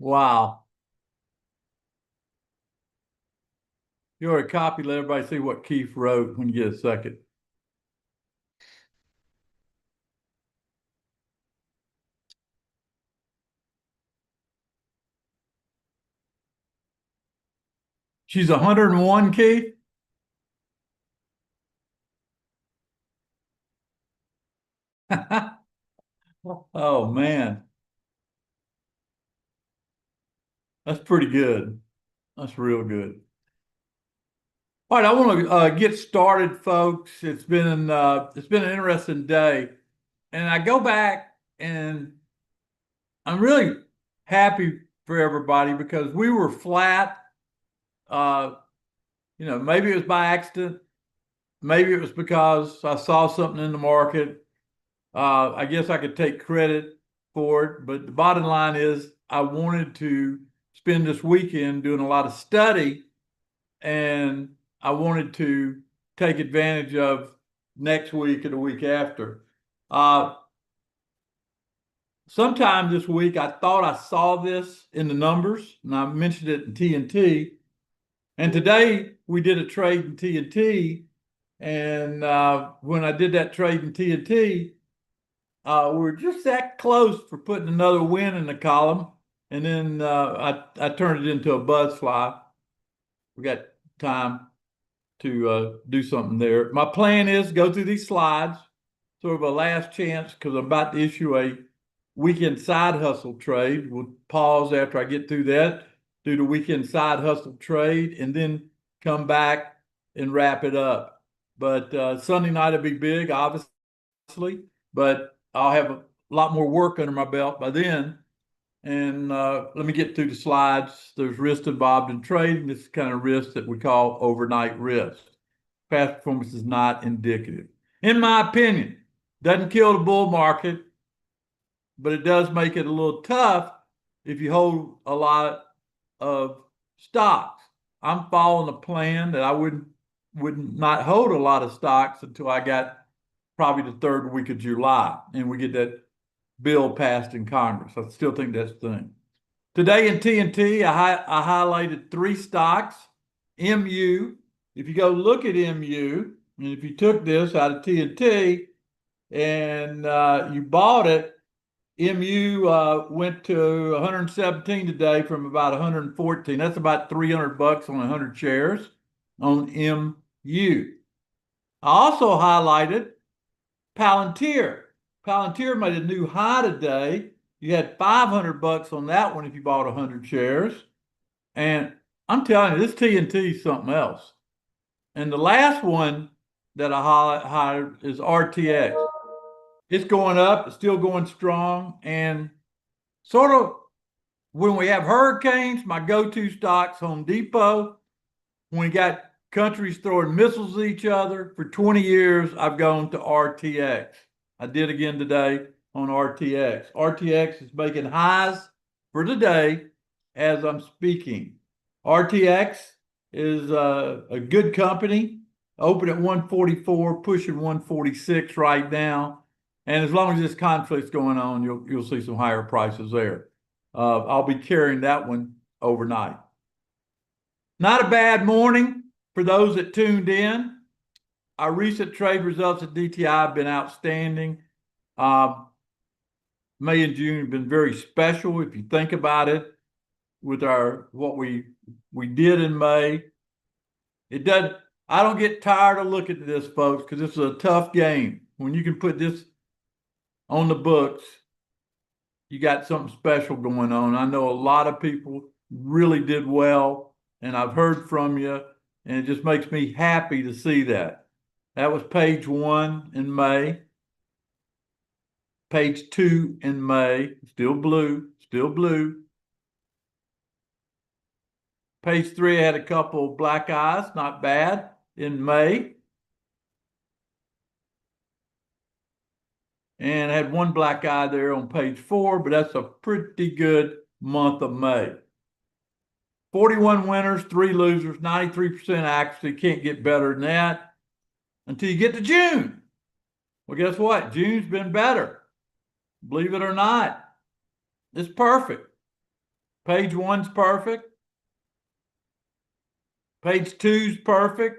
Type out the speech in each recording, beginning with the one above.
Wow. You already copy, let everybody see what Keith wrote when you get a second. She's 101, Keith? Oh man, that's pretty good. That's real good. All right, I want to get started, folks. It's been an interesting day, and I go back and I'm really happy for everybody because we were flat. Uh, maybe it was by accident, maybe it was because I saw something in the market. I guess I could take credit for it, but the bottom line is I wanted to spend this weekend doing a lot of study, and I wanted to take advantage of next week and the week after. Uh, Sometime this week, I thought I saw this in the numbers, and I mentioned it in TNT. And today we did a trade in TNT, and when I did that trade in TNT, we were just that close for putting another win in the column, and then I turned it into a buzz fly. We got time to do something there. My plan is go through these slides, sort of a last chance, because I'm about to issue a weekend side hustle trade. We'll pause after I get through that, do the weekend side hustle trade, and then come back and wrap it up. But Sunday night will be big, obviously, but I'll have a lot more work under my belt by then. And let me get through the slides. There's risk involved in trading. This is the kind of risk that we call overnight risk. Past performance is not indicative. In my opinion, doesn't kill the bull market, but it does make it a little tough if you hold a lot of stocks. I'm following a plan that I would not hold a lot of stocks until I got probably the third week of July and we get that bill passed in Congress. I still think that's the thing. Today in TNT, I highlighted three stocks. MU, if you go look at MU, and if you took this out of TNT and you bought it, MU went to 117 today from about 114. That's about 300 bucks on 100 shares on MU. I also highlighted Palantir. Palantir made a new high today. You had 500 bucks on that one if you bought 100 shares. And I'm telling you, this TNT is something else. And the last one that I highlighted is RTX. It's going up, it's still going strong. And sort of when we have hurricanes, my go-to stocks, Home Depot. When we got countries throwing missiles at each other for 20 years, I've gone to RTX. I did again today on RTX. RTX is making highs for today as I'm speaking. RTX is a good company, open at 144, pushing 146 right now. And as long as this conflict's going on, you'll see some higher prices there. I'll be carrying that one overnight. Not a bad morning for those that tuned in. Our recent trade results at DTI have been outstanding. May and June have been very special if you think about it with what we did in May. It doesn't, I don't get tired of looking at this, folks, because this is a tough game. When you can put this on the books, you got something special going on. I know a lot of people really did well, and I've heard from you, and it just makes me happy to see that. That was page 1 in May. Page 2 in May, still blue, still blue. Page 3 had a couple of black eyes, not bad, in May. And I had one black eye there on page 4, but that's a pretty good month of May. 41 winners, 3 losers, 93% accuracy. Can't get better than that until you get to June. Well, guess what? June's been better. Believe it or not, it's perfect. Page 1's perfect. Page 2's perfect.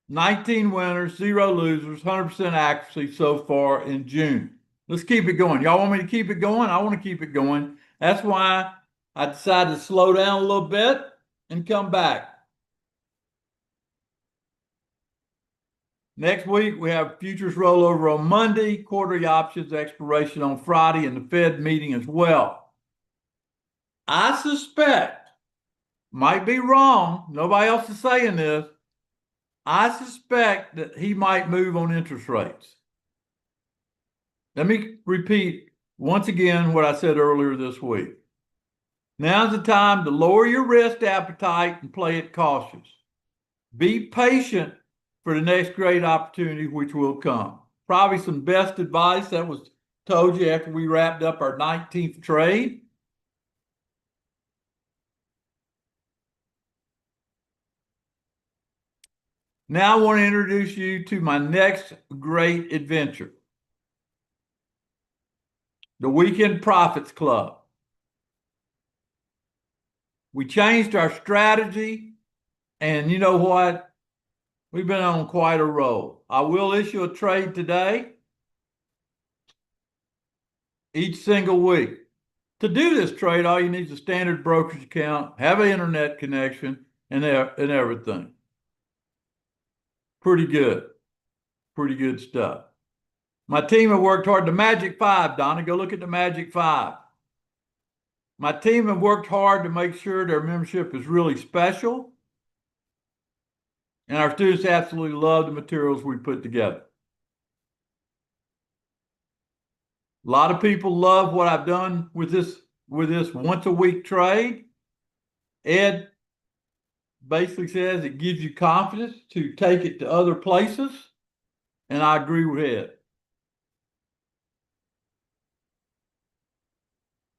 19 winners, 0 losers, 100% accuracy so far in June. Let's keep it going. Y'all want me to keep it going? I want to keep it going. That's why I decided to slow down a little bit and come back. Next week, we have futures rollover on Monday, quarterly options expiration on Friday, and the Fed meeting as well. I suspect, might be wrong, nobody else is saying this, I suspect that he might move on interest rates. Let me repeat once again what I said earlier this week. Now's the time to lower your risk appetite and play it cautious. Be patient for the next great opportunity which will come. Probably some best advice that was told you after we wrapped up our 19th trade. Now I want to introduce you to my next great adventure, the Weekend Profits Club. We changed our strategy, and you know what? We've been on quite a roll. I will issue a trade today, each single week. To do this trade, all you need is a standard brokerage account, have an internet connection, and everything. Pretty good stuff. My team have worked hard. The Magic 5, Donna, go look at the Magic 5. My team have worked hard to make sure their membership is really special. And our students absolutely love the materials we put together. A lot of people love what I've done with this once a week trade. Ed basically says it gives you confidence to take it to other places. And I agree with Ed.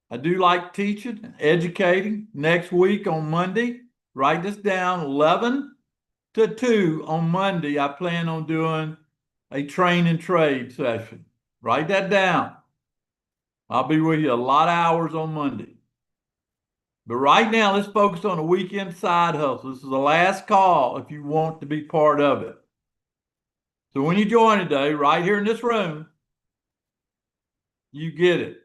I do like teaching and educating. Next week on Monday, write this down, 11 to 2 on Monday, I plan on doing a train and trade session. Write that down. I'll be with you a lot of hours on Monday. But right now, let's focus on the weekend side hustle. This is the last call if you want to be part of it. So when you join today, right here in this room, you get it.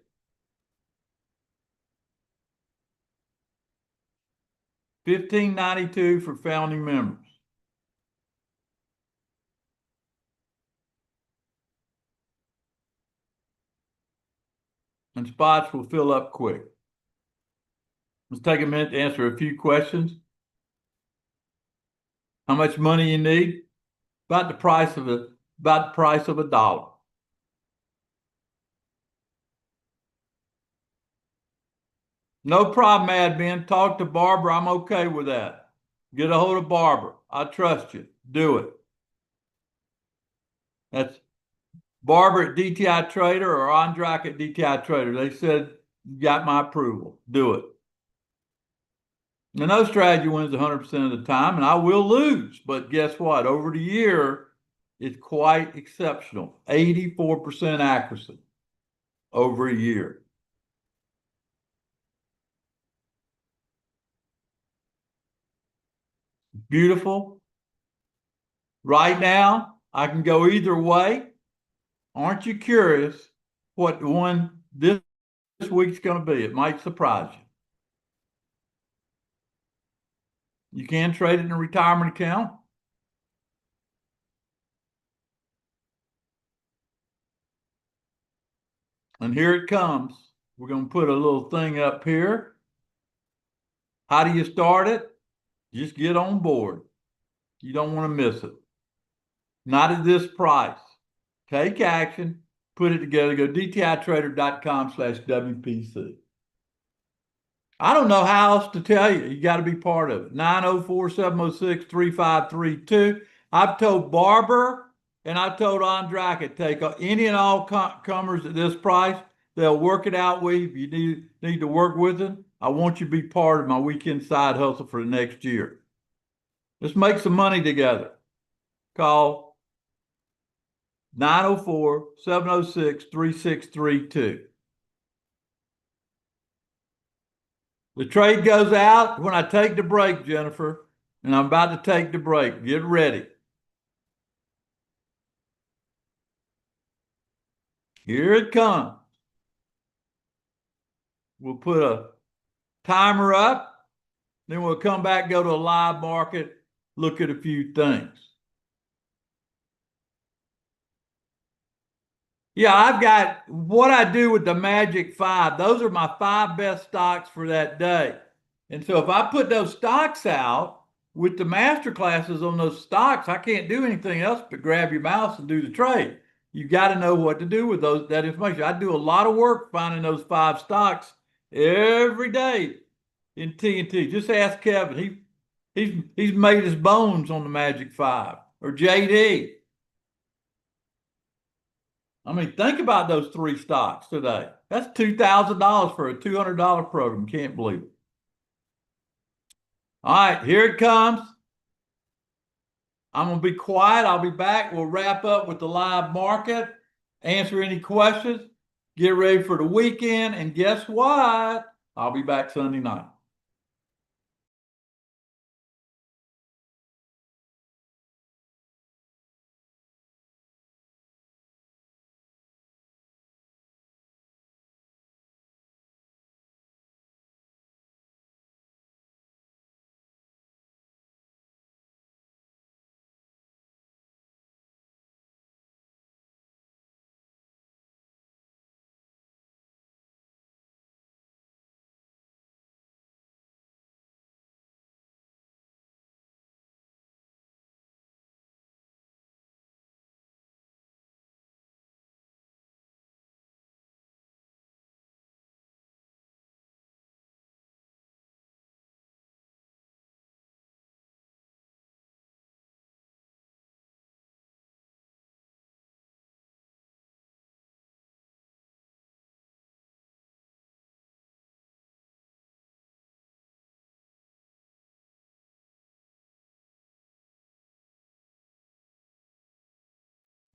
$15.92 for founding members. And spots will fill up quick. Let's take a minute to answer a few questions. How much money you need? About the price of $1. No problem, admin. Talk to Barbara. I'm okay with that. Get a hold of Barbara. I trust you. Do it. That's Barbara at DTI Trader or Andrak at DTI Trader. They said you got my approval. Do it. And no strategy wins 100% of the time, and I will lose. But guess what? Over the year, it's quite exceptional. 84% accuracy over a year. Beautiful. Right now, I can go either way. Aren't you curious what one this week's going to be? It might surprise you. You can trade it in a retirement account. And here it comes. We're going to put a little thing up here. How do you start it? Just get on board. You don't want to miss it. Not at this price. Take action, put it together. Go dtitrader.com/WPC. I don't know how else to tell you. You got to be part of it. 904-706-3532. I've told Barbara and I told Andrak, take any and all comers at this price. They'll work it out with you. If you need to work with them, I want you to be part of my weekend side hustle for the next year. Let's make some money together. Call 904-706-3632. The trade goes out when I take the break, Jennifer, and I'm about to take the break. Get ready. Here it comes. We'll put a timer up, then we'll come back, go to a live market, look at a few things. Yeah, I've got what I do with the Magic Five. Those are my five best stocks for that day. And so if I put those stocks out with the master classes on those stocks, I can't do anything else but grab your mouse and do the trade. You got to know what to do with that information. I do a lot of work finding those five stocks every day in TNT. Just ask Kevin. He's made his bones on the Magic Five or JD. I mean, think about those three stocks today. That's $2,000 for a $200 program. Can't believe it. All right, here it comes. I'm going to be quiet. I'll be back. We'll wrap up with the live market, answer any questions, get ready for the weekend. And guess what? I'll be back Sunday night.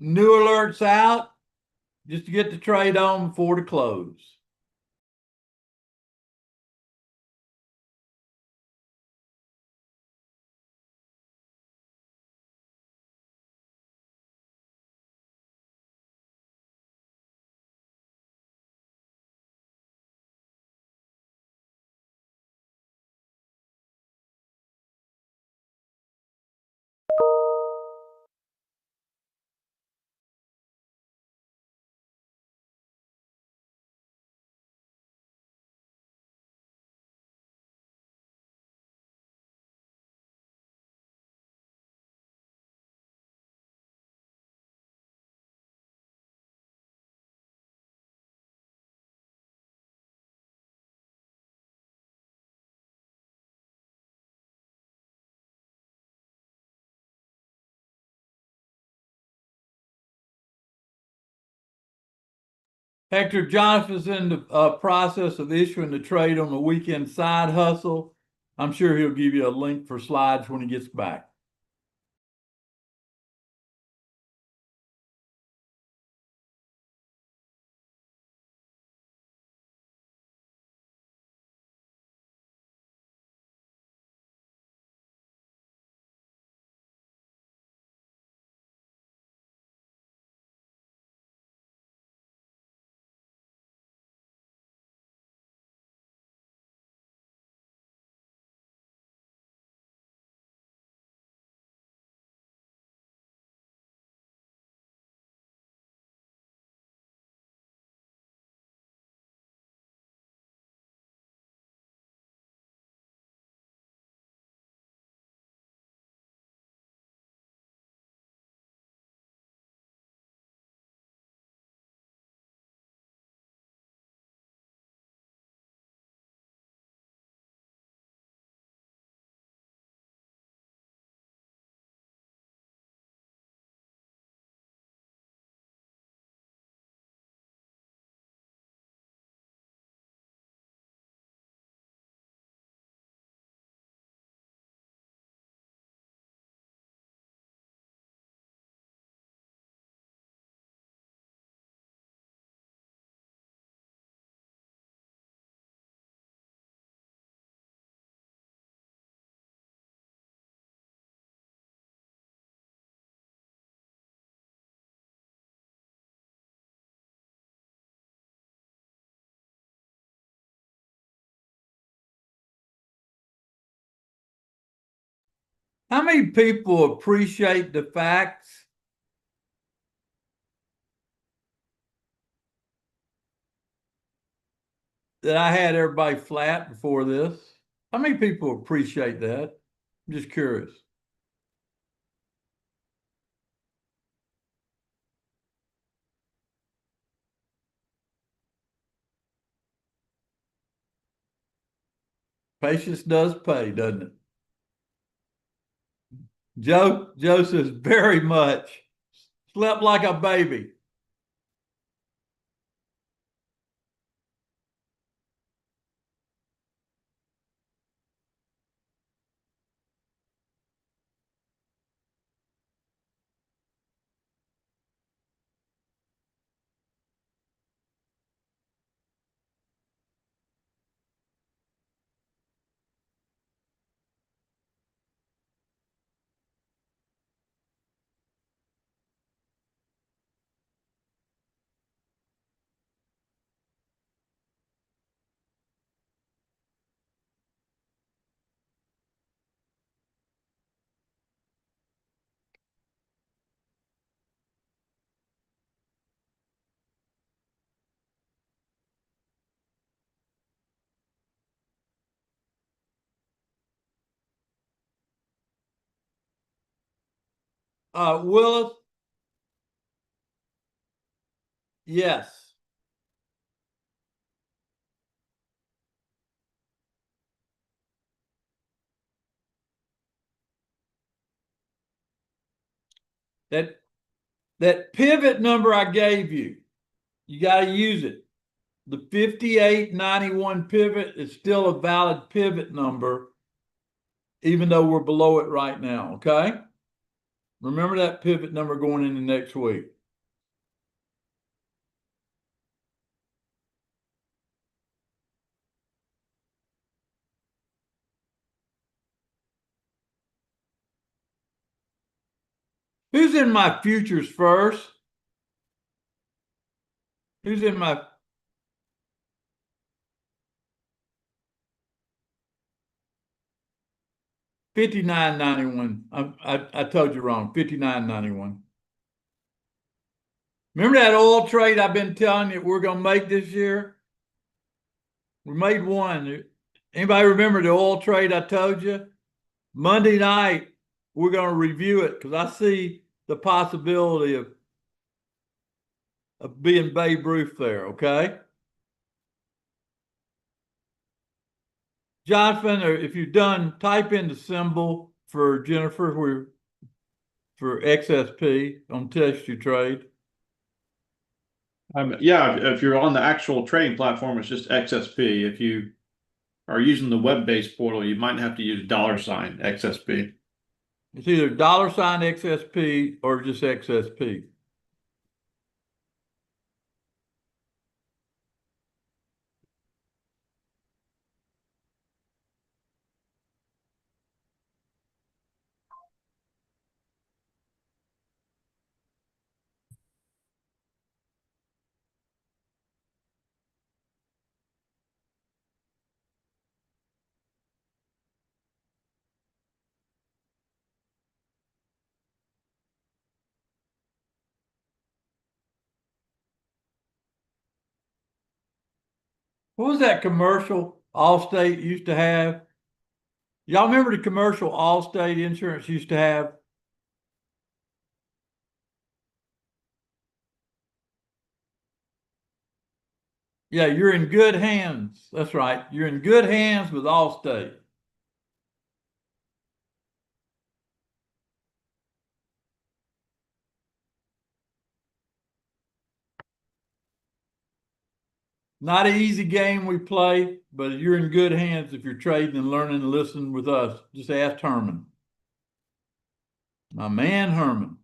New alerts out just to get the trade on before the close. Hector Jonathan's in the process of issuing the trade on the weekend side hustle. I'm sure he'll give you a link for slides when he gets back. How many people appreciate the facts that I had everybody flat before this? How many people appreciate that? I'm just curious. Patience does pay, doesn't it? Joe says very much. Slept like a baby. Willis, yes. That that pivot number I gave you, you got to use it. The 5891 pivot is still a valid pivot number, even though we're below it right now. Okay. Remember that pivot number going into next week. Who's in my futures first? Who's in my 5991? I told you wrong. 5991. Remember that oil trade I've been telling you we're going to make this year? We made one. Anybody remember the oil trade I told you? Monday night, we're going to review it because I see the possibility of being Babe Ruth there, okay? Jonathan, or if you're done, type in the symbol for Jennifer for XSP on Test Your Trade. Yeah, if you're on the actual trading platform, it's just XSP. If you are using the web-based portal, you might have to use $ XSP. It's either $ XSP or just XSP. What was that commercial Allstate used to have? Y'all remember the commercial Allstate insurance used to have? Yeah, you're in good hands. That's right. You're in good hands with Allstate. Not an easy game we play, but you're in good hands if you're trading and learning and listening with us. Just ask Herman. My man, Herman.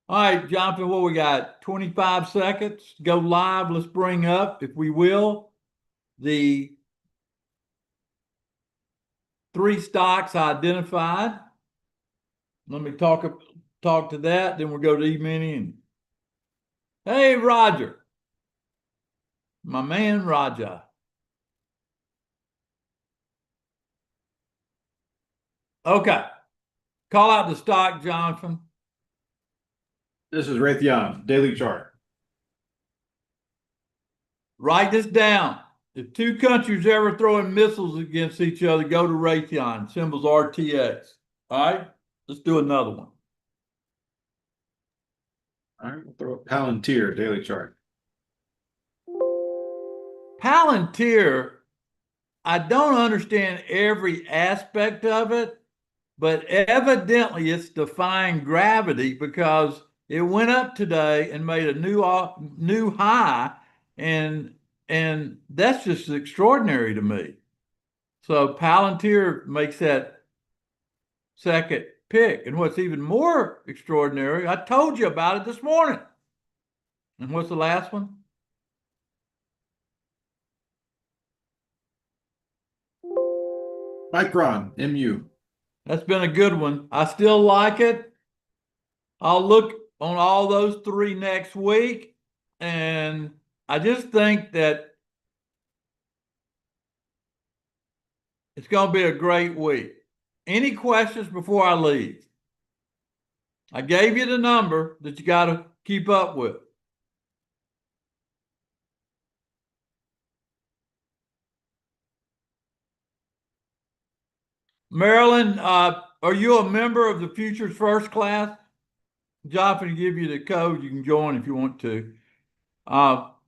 All right, Jonathan, what we got? 25 seconds. Go live. Let's bring up, if we will, the three stocks identified. Let me talk to that. Then we'll go to E-mini. Hey, Roger. My man, Raja. Okay. Call out the stock, Jonathan. This is Raytheon, daily chart. Write this down. If two countries ever throwing missiles against each other, go to Raytheon. Symbol's RTX. All right. Let's do another one. All right, we'll throw up Palantir, daily chart. Palantir, I don't understand every aspect of it, but evidently it's defying gravity because it went up today and made a new high, and that's just extraordinary to me. So Palantir makes that second pick. And what's even more extraordinary, I told you about it this morning. And what's the last one? Micron, MU. That's been a good one. I still like it. I'll look on all those three next week. And I just think that it's going to be a great week. Any questions before I leave? I gave you the number that you got to keep up with. Marilyn, are you a member of the Futures First Class? Jonathan will give you the code. You can join if you want to. Got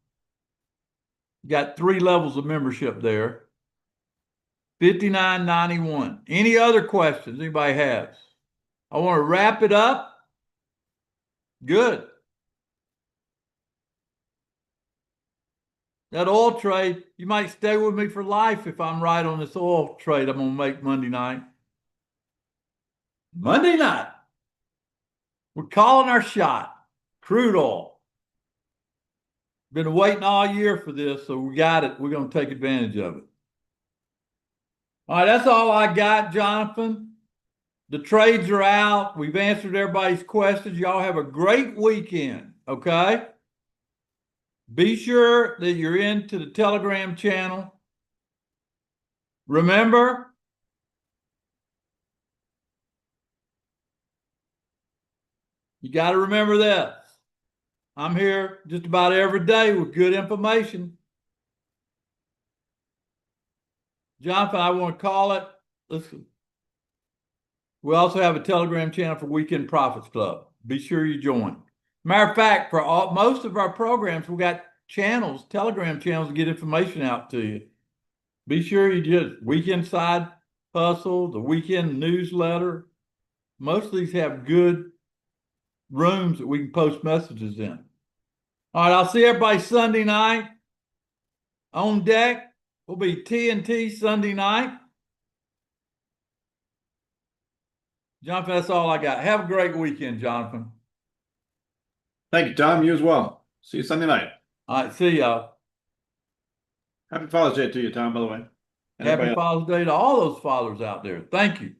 3 levels of membership there. $59.91. Any other questions anybody has? I want to wrap it up. Good. That oil trade, you might stay with me for life if I'm right on this oil trade I'm going to make Monday night. Monday night. We're calling our shot. Crude oil. Been waiting all year for this, so we got it. We're going to take advantage of it. All right, that's all I got, Jonathan. The trades are out. We've answered everybody's questions. Y'all have a great weekend, okay? Be sure that you're into the Telegram channel. Remember, you got to remember this. I'm here just about every day with good information. Jonathan, I want to call it. Listen. We also have a Telegram channel for Weekend Profits Club. Be sure you join. Matter of fact, for most of our programs, we got channels, Telegram channels to get information out to you. Be sure you just Weekend Side Hustle, the Weekend Newsletter. Most of these have good rooms that we can post messages in. All right, I'll see everybody Sunday night. On deck will be TNT Sunday night. Jonathan, that's all I got. Have a great weekend, Jonathan. Thank you, Tom. You as well. See you Sunday night. All right, see y'all. Happy Father's Day to you, Tom, by the way. Happy Father's Day to all those fathers out there. Thank you.